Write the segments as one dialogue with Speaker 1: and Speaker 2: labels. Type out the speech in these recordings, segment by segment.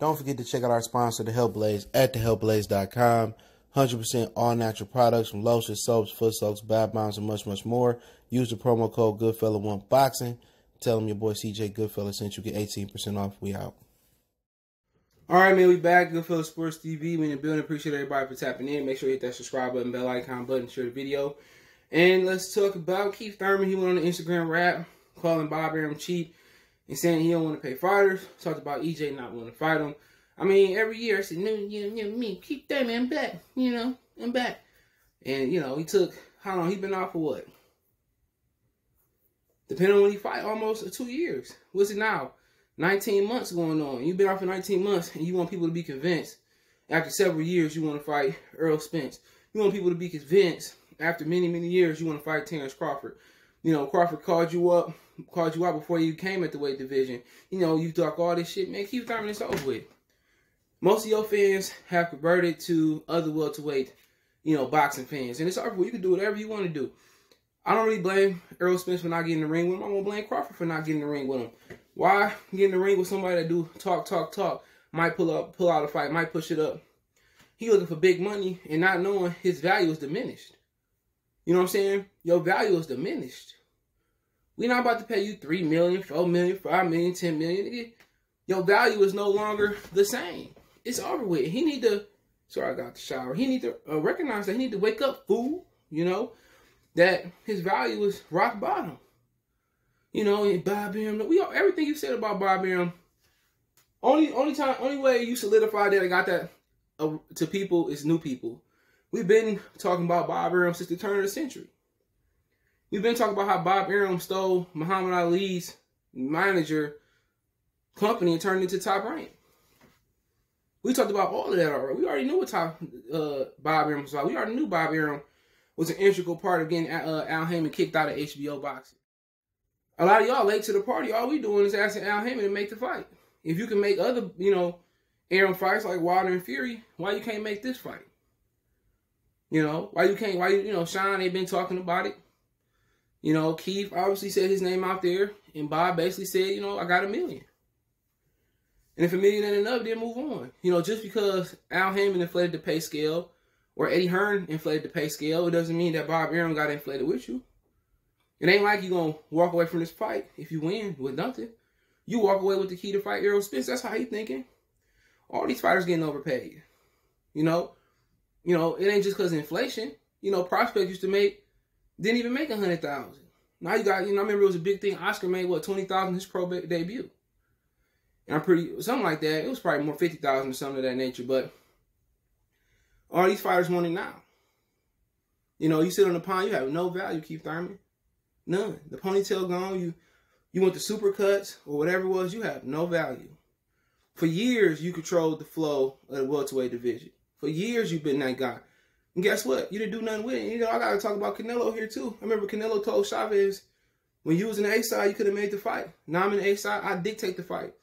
Speaker 1: Don't forget to check out our sponsor, The Health Blaze, at thehealthblaze.com. 100% all natural products from lotions, soaps, foot soaks, bath bombs, and much, much more. Use the promo code Goodfella1Boxing. Tell them your boy CJ Goodfella sent you. Get 18% off. We out.
Speaker 2: All right, man, we back. Goodfella Sports TV. We in the building. Appreciate everybody for tapping in. Make sure you hit that subscribe button, bell icon button, share the video. And let's talk about Keith Thurman. He went on the Instagram rap, calling Bob Arum cheap and saying he don't want to pay fighters. Talked about EJ not wanting to fight him. I mean, every year I said, no, me, Keith Thurman, I'm back. I'm back. And, he took, how long? He been out for what? Depending on when he fight, almost 2 years. What's it now? 19 months going on. You've been out for 19 months, and you want people to be convinced after several years you want to fight Errol Spence. You want people to be convinced after many, many years you want to fight Terrence Crawford. Crawford called you out before you came at the weight division. You talk all this shit. Man, Keith Thurman, it's over with. Most of your fans have converted to other welterweight, boxing fans. And it's over with. You can do whatever you want to do. I don't really blame Errol Spence for not getting in the ring with him. I'm going to blame Crawford for not getting in the ring with him. Why get in the ring with somebody that do talk, might pull out a fight, might push it up. He looking for big money and not knowing his value is diminished. You know what I'm saying? Your value is diminished. We're not about to pay you $3 million, $4 million, $5 million, $10 million. Your value is no longer the same. It's over with. He need to, sorry I got the shower. He need to recognize that he need to wake up, fool. That his value is rock bottom. Bob Arum, everything you said about Bob Arum, only way you solidify that I got that to people is new people. We've been talking about Bob Arum since the turn of the century. We've been talking about how Bob Arum stole Muhammad Ali's manager company and turned it into Top Rank. We talked about all of that already. We already knew what Bob Arum was about. We already knew Bob Arum was an integral part of getting Al Heyman kicked out of HBO boxing. A lot of y'all late to the party. All we doing is asking Al Heyman to make the fight. If you can make other, Arum fights like Wilder and Fury, why you can't make this fight? Sean, they've been talking about it. Keith obviously said his name out there, and Bob basically said, I got $1 million. And if $1 million ain't enough, then move on. Just because Al Heyman inflated the pay scale or Eddie Hearn inflated the pay scale, it doesn't mean that Bob Arum got inflated with you. It ain't like you're going to walk away from this fight if you win with nothing. You walk away with the key to fight Errol Spence. That's how he thinking. All these fighters getting overpaid. It ain't just because of inflation. Prospects used to didn't even make $100,000. Now you got, I remember it was a big thing. Oscar made, $20,000 his pro debut. And something like that. It was probably more $50,000 or something of that nature. But all these fighters want it now. You sit on the pond, you have no value, Keith Thurman. None. The ponytail gone. You went to supercuts or whatever it was. You have no value. For years, you controlled the flow of the welterweight division. For years, you've been that guy. And guess what? You didn't do nothing with it. I got to talk about Canelo here, too. I remember Canelo told Chavez, when you was in the A side, you could have made the fight. Now I'm in the A side, I dictate the fight.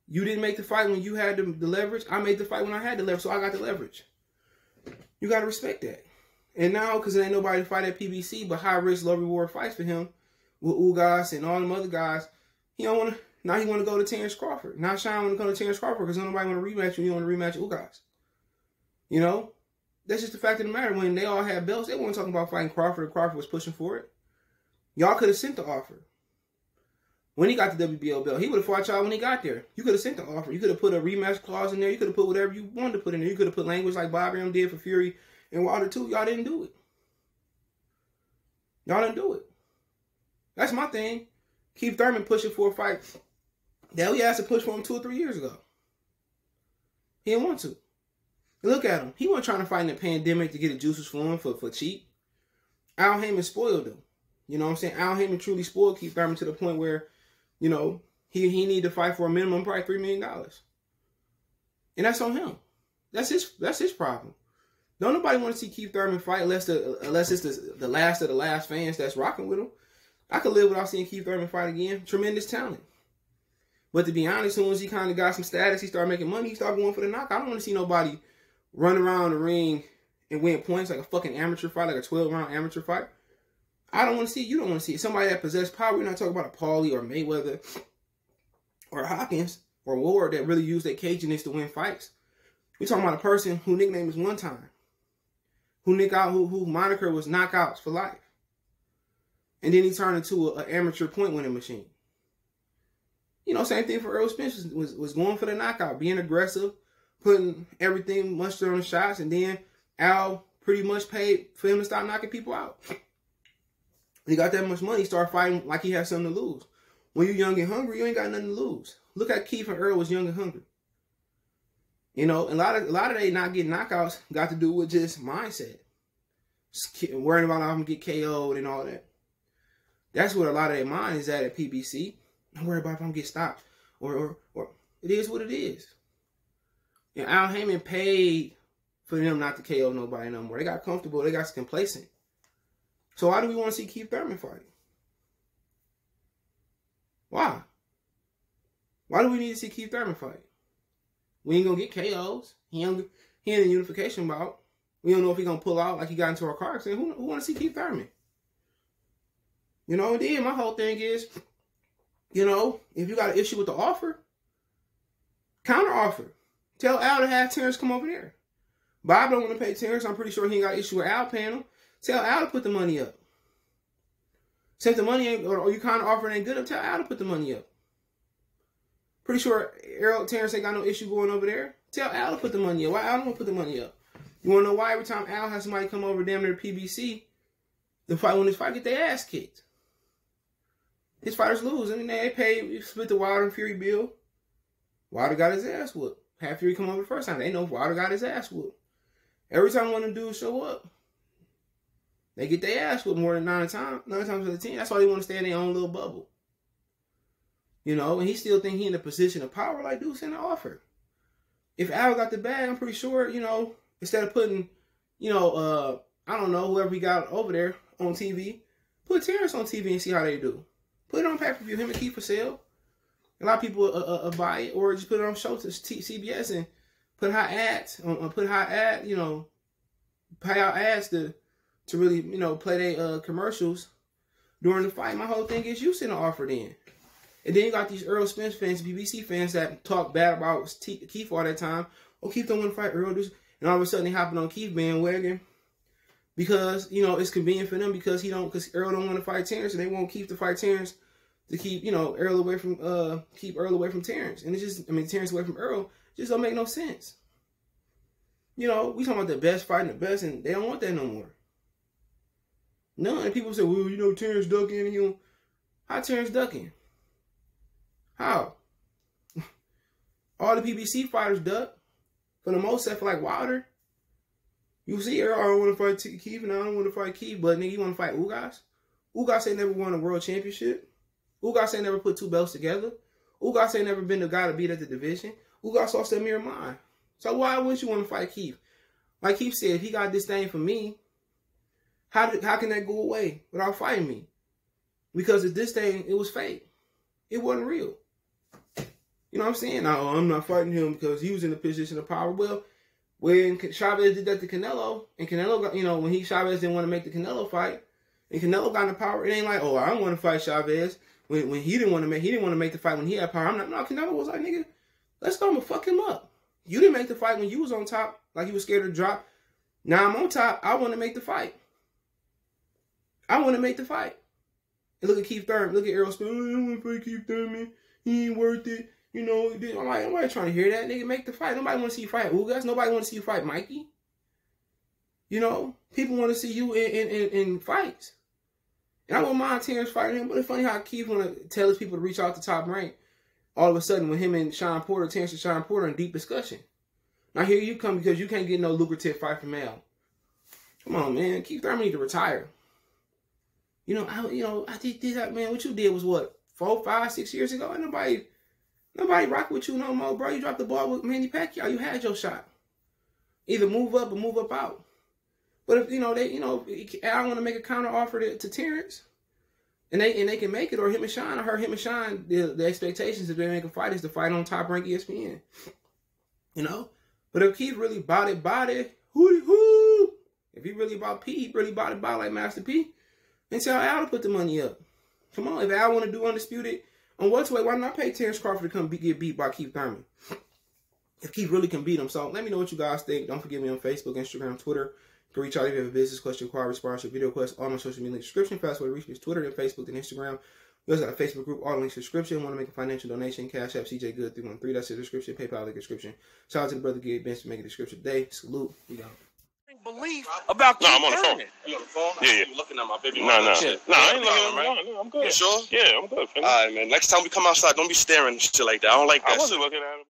Speaker 2: You didn't make the fight when you had the leverage. I made the fight when I had the leverage, so I got the leverage. You got to respect that. And now, because there ain't nobody to fight at PBC, but high-risk, low-reward fights for him with Ugas and all them other guys, now he want to go to Terrence Crawford. Now Sean want to go to Terrence Crawford because nobody want to rematch you. You want to rematch Ugas. That's just the fact of the matter. When they all had belts, they weren't talking about fighting Crawford, and Crawford was pushing for it. Y'all could have sent the offer. When he got the WBO belt, he would have fought y'all when he got there. You could have sent the offer. You could have put a rematch clause in there. You could have put whatever you wanted to put in there. You could have put language like Bob Arum did for Fury and Wilder too. Y'all didn't do it. Y'all didn't do it. That's my thing. Keith Thurman pushing for a fight that we asked to push for him 2 or 3 years ago. He didn't want to. And look at him. He wasn't trying to fight in the pandemic to get the juices flowing for cheap. Al Heyman spoiled him. You know what I'm saying? Al Heyman truly spoiled Keith Thurman to the point where, he need to fight for a minimum probably $3 million. And that's on him. That's his problem. Don't nobody want to see Keith Thurman fight unless it's the last of the last fans that's rocking with him. I could live without seeing Keith Thurman fight again. Tremendous talent. But to be honest, as soon as he kind of got some status, he started making money, he started going for the knockout. I don't want to see nobody run around the ring and win points like a fucking amateur fight, like a 12-round amateur fight. I don't want to see it. You don't want to see it. Somebody that possessed power. We're not talking about a Paulie or Mayweather or Hopkins. or Ward that really use their caginess to win fights. We talking about a person who nickname is One Time, who moniker was Knockouts for life, and then he turned into an amateur point winning machine. You know, same thing for Errol Spence was going for the knockout, being aggressive, putting everything muster on the shots, and then Al pretty much paid for him to stop knocking people out. He got that much money, he started fighting like he had something to lose. When you're young and hungry, you ain't got nothing to lose. Look at Keith and Errol was young and hungry. You know, a lot of they not getting knockouts got to do with just mindset. Worrying about how I'm gonna get KO'd and all that. That's what a lot of their mind is at PBC. Don't worry about if I'm gonna get stopped. Or it is what it is. And Al Heyman paid for them not to KO nobody no more. They got comfortable, they got complacent. So why do we want to see Keith Thurman fight? Why? Why do we need to see Keith Thurman fight? We ain't gonna get KOs. He in a unification bout. We don't know if he gonna pull out like he got into our car accident. Who want to see Keith Thurman? You know, and then my whole thing is, you know, if you got an issue with the offer, counter offer. Tell Al to have Terrence come over there. Bob don't want to pay Terrence. I'm pretty sure he ain't got an issue with Al paying him. Tell Al to put the money up. Since the money ain't, or you kind of offer ain't good, tell Al to put the money up. Pretty sure Errol Terrence ain't got no issue going over there. Tell Al to put the money up. Why Al don't want to put the money up? You want to know why every time Al has somebody come over damn near PBC, the fight when this fight get their ass kicked. His fighters lose. I mean, they pay, split the Wilder and Fury bill. Wilder got his ass whooped. Had Fury come over the first time. They know Wilder got his ass whooped. Every time one of them dudes show up, they get their ass whooped more than 9 times out of 10. That's why they want to stay in their own little bubble. You know, and he still think he in a position of power like dude send an offer. If Al got the bag, I'm pretty sure, you know, instead of putting, you know, I don't know, whoever he got over there on TV, put Terrence on TV and see how they do. Put it on pay-per-view, him and Keith for sale. A lot of people buy it, or just put it on show to CBS and put high ads, you know, pay out ads to really, you know, play their commercials during the fight. My whole thing is you send an offer then. And then you got these Errol Spence fans, BBC fans that talk bad about Keith all that time. Oh, Keith don't want to fight Errol. And all of a sudden they hopping on Keith bandwagon because, you know, it's convenient for them because Errol don't want to fight Terrence and they want Keith to fight Terrence to keep, you know, Errol away from, keep Errol away from Terrence. And it's just, I mean, Terrence away from Errol just don't make no sense. You know, we talking about the best fighting the best and they don't want that no more. No, and people say, well, you know, Terrence ducking. How Terrence ducking? How? All the PBC fighters duck. For the most, except for like Wilder. You see, Errol, I don't want to fight Keith, and I don't want to fight Keith, but nigga, you want to fight Ugas? Ugas ain't never won a world championship. Ugas ain't never put 2 belts together. Ugas ain't never been the guy to beat at the division. Ugas lost that mirror mind. So why wouldn't you want to fight Keith? Like Keith said, if he got this thing for me, how can that go away without fighting me? Because if this thing, it was fake. It wasn't real. You know what I'm saying? No, I'm not fighting him because he was in a position of power. Well, when Chavez did that to Canelo, and Canelo got, you know, when Chavez didn't want to make the Canelo fight, and Canelo got in the power, it ain't like, oh, I don't want to fight Chavez. When he didn't want to make the fight when he had power. No, Canelo was like, nigga, let's go, I'm gonna fuck him up. You didn't make the fight when you was on top, like you was scared to drop. Now I'm on top, I want to make the fight. I want to make the fight. And look at Keith Thurman, look at Errol Spence. Oh, I don't want to fight Keith Thurman. He ain't worth it. You know, I'm like, nobody trying to hear that. Nigga, make the fight. Nobody want to see you fight Ugas. Nobody want to see you fight Mikey. You know, people want to see you in fights. And I wouldn't mind Terrence fighting him, but it's funny how Keith want to tell his people to reach out to Top Rank. All of a sudden, with him and Terrence and Sean Porter in deep discussion. Now here you come because you can't get no lucrative fight from Al. Come on, man. Keith Thurman need to retire. You know, I did that, man. What you did was what, 4, 5, 6 years ago? And nobody rock with you no more, bro. You dropped the ball with Manny Pacquiao. You had your shot. Either move up or move up out. But if, I want to make a counter offer to Terrence, and they can make it, or him and Sean. I heard him and Sean, the expectations if they make a fight is to fight on Top Rank ESPN. You know? But if Keith really bought it, hoo. If he really bought P, he really bought it like Master P. And tell Al to put the money up. Come on, if Al want to do Undisputed On welterweight, why not pay Terrence Crawford to come get beat by Keith Thurman? If Keith really can beat him. So let me know what you guys think. Don't forget me on Facebook, Instagram, Twitter. You can reach out if you have a business question, inquiry, sponsorship, video request, all my social media description. Fast way to reach me is Twitter and Facebook and Instagram. We also have a Facebook group, all links in the description. Want to make a financial donation? Cash App, CJ Good 313. That's in the description. PayPal link in the description. Shout out to the brother Gabe Bench for making the description today. Salute. We out.
Speaker 3: Belief about
Speaker 4: I'm on the phone.
Speaker 3: You on the phone?
Speaker 4: Yeah.
Speaker 3: You looking at my baby?
Speaker 4: No, I ain't looking
Speaker 3: right?
Speaker 4: at him. I'm good.
Speaker 3: You sure?
Speaker 4: Yeah, I'm good.
Speaker 3: All right, man. Next time we come outside, don't be staring and shit like that. I don't like that.
Speaker 4: I wasn't looking at him.